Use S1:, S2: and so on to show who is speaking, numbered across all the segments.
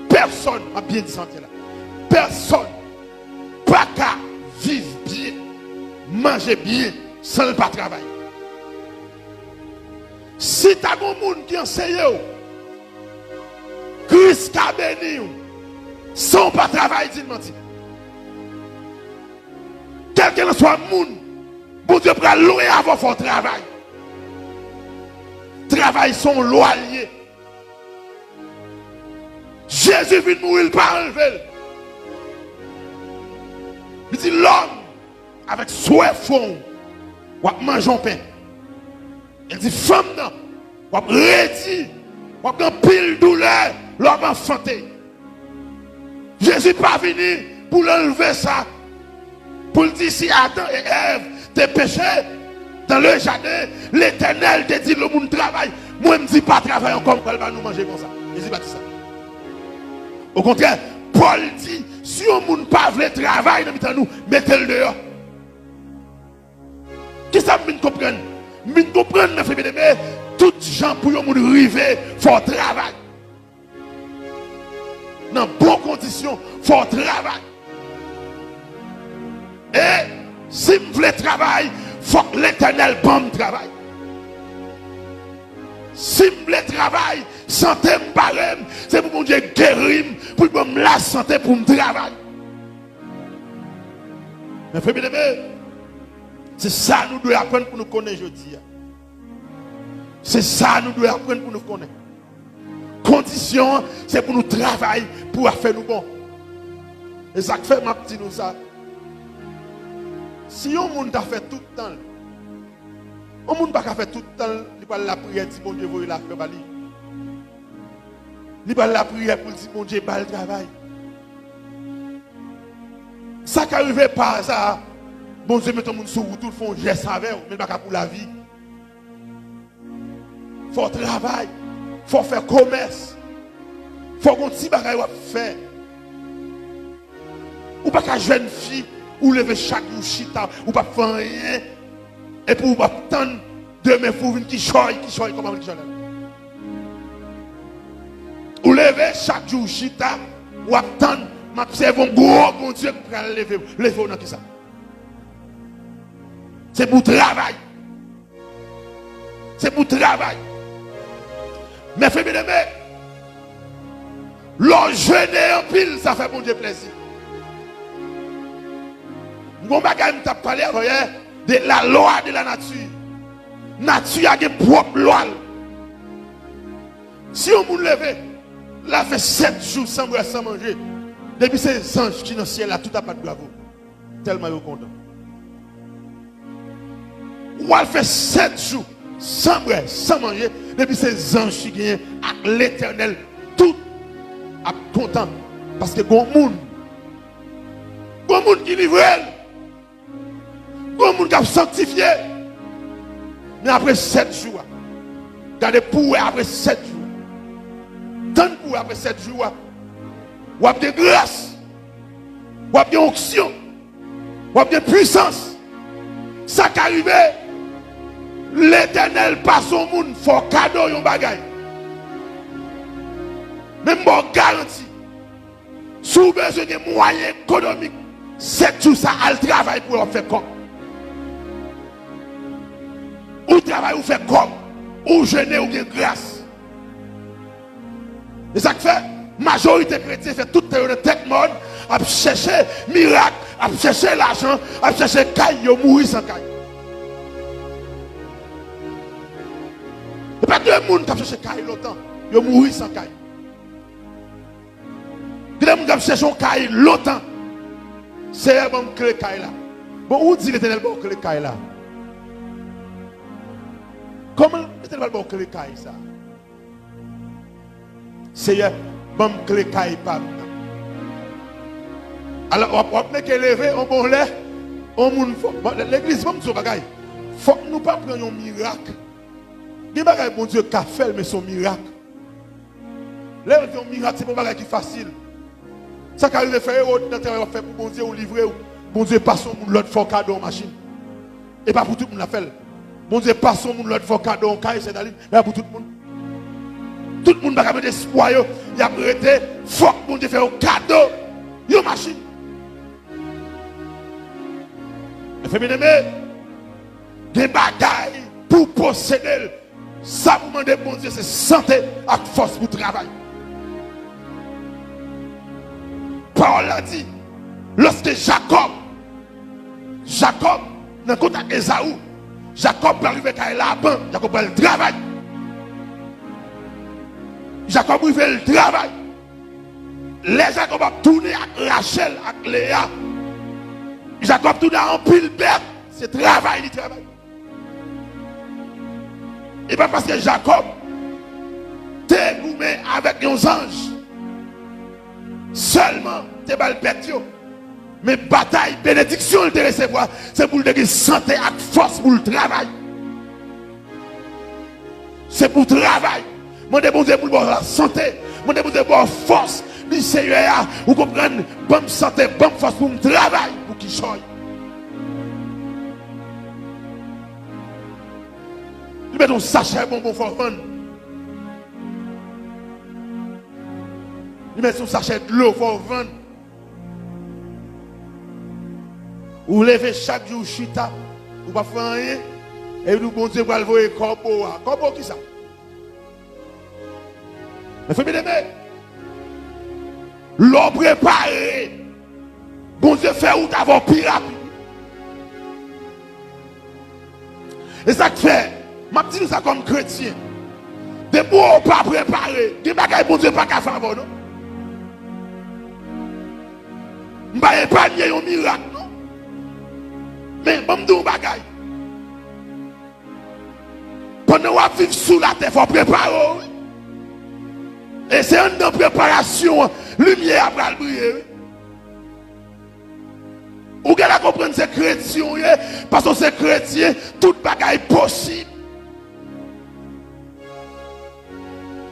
S1: personne, m'a bien dit santé là. Personne pas qu'à vivre bien, manger bien sans ne pas travailler. Si tu as un monde qui enseigne, Christ a béni, sans pas travailler, dis-moi. Quel que soit le monde, bon Dieu prend loin avant de faire travail. Travail sont loyers. Jésus vient mourir par enlever. Il dit l'homme avec soif fond, ou mange un pain. Il dit femme non, ou rédi, ou une pile douleur, l'homme enfanté. Jésus n'est pas venu pour l'enlever ça. Pour le dire si Adam et Ève t'es péché dans le jardin, l'Éternel te dit le monde travaille. Moi je ne dis pas travailler comme elle va nous manger comme ça. Jésus pas dit ça. Au contraire, Paul dit si on ne pas veut travailler dans nous, mettez-le dehors. Qui ça me comprend? Me comprendre mes frères bien-aimés, tout gens pour nous arriver faut travail. Dans bonnes conditions, faut travail. Et si je veux travailler, il faut que l'Éternel bombe travail. Si je veux travailler, santé me barème, c'est pour mon Dieu guérir, pour me la santé pour me travailler. Mes frères bien-aimés, c'est ça que nous devons apprendre pour nous connaître aujourd'hui. C'est ça que nous devons apprendre pour nous connaître. Condition, c'est pour nous travailler, pour faire nous bon. Et ça fait ma petite nous ça. Si on monde a fait tout le temps, on monde pas fait tout le temps, il va la prière dit bon Dieu voyez la faire bali. Il va la prière pour dire bon Dieu bal travail. Ça qui arrive par ça, bon Dieu met tout le monde sur route, tout font geste avec, mais pas pour la vie. Faut travail, faut faire commerce. Faut qu'on petit bagaille faire. Ou pas qu'à jeune fille ou lever chaque jour chita ou pas faire rien et pour pas attendre demain pour venir qui choye comment on dit. Ou lever chaque jour chita ou attendre m'observe un gros bon Dieu pour lever dans qui ça. C'est pour travail. C'est pour travail. Mais frères bien-aimés, l'on jeûner en pile, ça fait bon Dieu plaisir. Mon bagage m'a parlé de la loi de la nature. Nature a une propre loi. Si on vous lève, là fait 7 jours sans boire, sans manger. Depuis ces anges qui sont dans le ciel, là, tout a pas de bravo. Tellement ils sont contents. Ou elle fait 7 jours sans boire, sans manger. Depuis ces anges qui viennent à l'Éternel, tout a content. Parce que bon monde qui livre. Bon monde qui a sanctifié. Mais après 7 jours, regardez pour après 7 jours. Tant pour après 7 jours, ou avez de grâce, ou avez de onction, ou avez de puissance. Ça qui arrive, l'Éternel passe au monde, faut cadeau yon bagay. Même bon garantie. Sous besoin de moyens économiques, 7 jours ça a le travail pour faire comme. Ou travail ou fait comme, ou jeûner ou bien grâce. Et ça que fait, majorité chrétienne fait toute la tête monde, à chercher miracle, à chercher l'argent, à chercher caille, yo mourir sans caille. Et pas tout le monde qui a cherché caille longtemps, yo mourir sans caille. Tout le monde qui a cherché un caille longtemps, c'est un bon clé caille là. Bon, où dit l'Éternel bon clé caille là? Comment l'Éternel bon clé caille ça? C'est un bon clé caille pas. Alors, on peut lever un bon lait, l'église, bon, ce bagaille. Faut que nous pas prenions un miracle. Il y a un bon Dieu qui a fait, mais son miracle. Là, un miracle, c'est pas un bagage qui est facile. Ça qui arrive à faire, dans le terrain, fait pour bon Dieu ou livrer, bon Dieu passe au monde l'autre fois cadeau en machine. Et pas pour tout le monde l'a fait. Bon Dieu passe au monde l'autre fois cadeau en caille, c'est d'aller, là pour tout le monde. Tout le monde va mettre espoir. Il a arrêté. Faut que mon Dieu fait un cadeau. Une machine. Mes frères bien-aimés, des bagailles pour posséder. Ça vous demande, bon Dieu, c'est santé et force pour travailler. Parole a dit, lorsque Jacob, dans le contact d'Esaü, Jacob va arriver à Laban, Jacob va le travail. Jacob va faire le travail. Les Jacob va tourner avec Rachel, avec Léa. Jacob tourne en pile bête. C'est travail, il travaille. Et pas parce que Jacob t'es gourmé avec nos anges. Seulement, t'es pas le bête. Mais bataille, bénédiction, il te recevoir. C'est pour le santé et force pour le travail. C'est pour le travail. Mon débouté pour la santé. Mon débouté pour la force. Du Seigneur, vous comprenez? Bonne santé, bonne force pour le travail. Pour qui choisit. Tu mets ton sachet bonbon pour vendre. Tu mets ton sachet de l'eau pour vendre. Ou levez chaque jour chita. Ou pas faire rien. Et nous, bon Dieu, va le voir corbeau. Corbeau qui ça? Mais faut bien aimer. L'eau préparée. Bon Dieu fait où t'avons pire rapide. Et ça que fait. Je dis nous ça comme chrétien. Des mots pas préparés. Des bagages bon Dieu pas qu'à faire non. Je ne vais pas un miracle non. Mais je dis un bagage. Pendant qu'on vit sous la terre, il faut préparer. Et c'est une préparation. Lumière après le briller. Vous allez comprendre ces chrétiens. Parce que ces chrétiens, tout bagage est possible.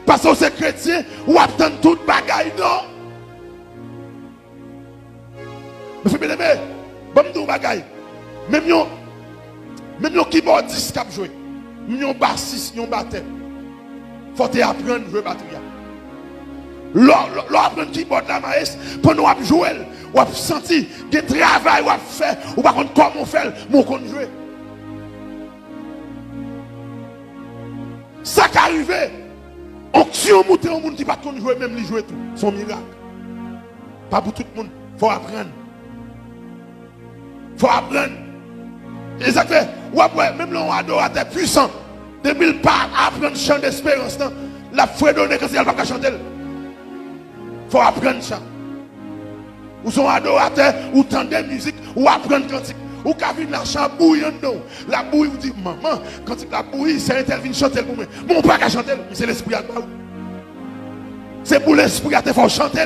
S1: Parce que ces chrétiens, vous attendez tout bagaille, non? Mais frère bien-aimé, bon me bagaille. Même yon keyboardiste qui a joué, même yon bassiste, yon batteur. Faut apprendre à jouer batterie. L'apprendre keyboard la maïs, pendant qu'on joue, ou a senti des travail ou a fait, ou pas comment faire, mon qu'on jouer. Ça qui arrive. Onction monter au monde qui pas jouer même lui jouer tout son miracle. Pas pour tout le monde, faut apprendre. Faut apprendre. Et ça fait même l'on adorateur puissant, depuis le pas apprendre chant d'espérance la foi donner quand il va pas chanter. Faut apprendre ça. Ou son adorateur ou tendre musique ou apprendre cantique. Ou quand vient la chant bouillant non. La bouille vous dit maman, quand la bouille c'est intervient chanter pour moi. Mon pas qu'à chanter, c'est l'esprit à toi. C'est pour l'esprit à te faire chanter.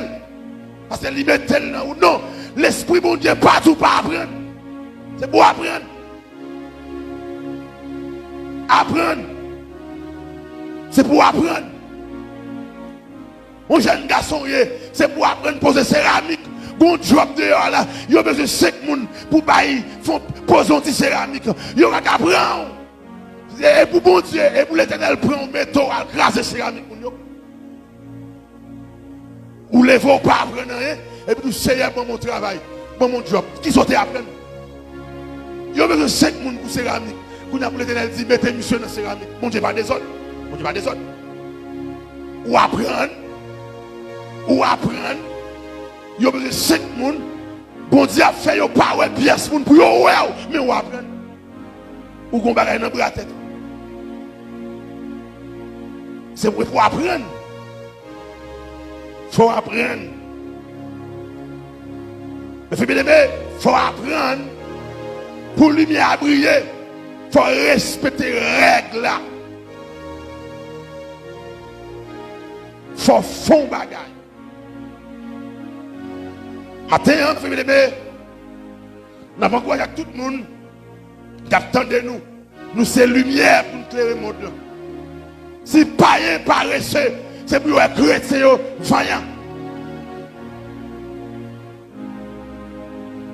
S1: Parce que liberté là ou non, l'esprit bon Dieu pas tout pas apprendre. C'est pour apprendre. Apprendre. C'est pour apprendre. Un jeune garçon, c'est pour apprendre à poser céramique. Bon job dehors là, il y a besoin de 5 personnes pour poser un petit céramique. Il y aura qu'à prendre. Et pour bon Dieu, et pour l'éternel, prendre un métaux à craser céramique. Ou les vos pas apprendre rien. Et puis nous Seigneur pour mon travail, pour mon job. Qui sont apprendre? Il y a besoin de 5 personnes pour céramique. Pour l'éternel dit, mettez monsieur dans la céramique. Bon Dieu pas des autres. Bon Dieu pas des autres. Ou apprendre. Ou apprendre. Il y a besoin de 5 personnes. Bon Dieu a fait, il n'y a pas de pièces pour vous, mais vous apprenez. Ou qu'on va dans la tête. C'est pour apprendre. Il faut apprendre. Mais il faut apprendre. Pour lumière à briller, il faut respecter les règles là. Il faut fond bagage. Matin, nous avons encouragé tout le monde qui attend de nous. Nous, c'est lumière pour nous éclairer le monde. Si païen paresseux, c'est pour les chrétiens vaillants.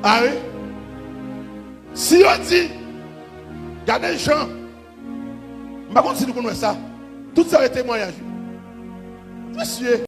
S1: Ah oui? Si on dit, regardez les gens, je ne sais pas si nous connaissons ça. Tout ça est témoignage. Monsieur.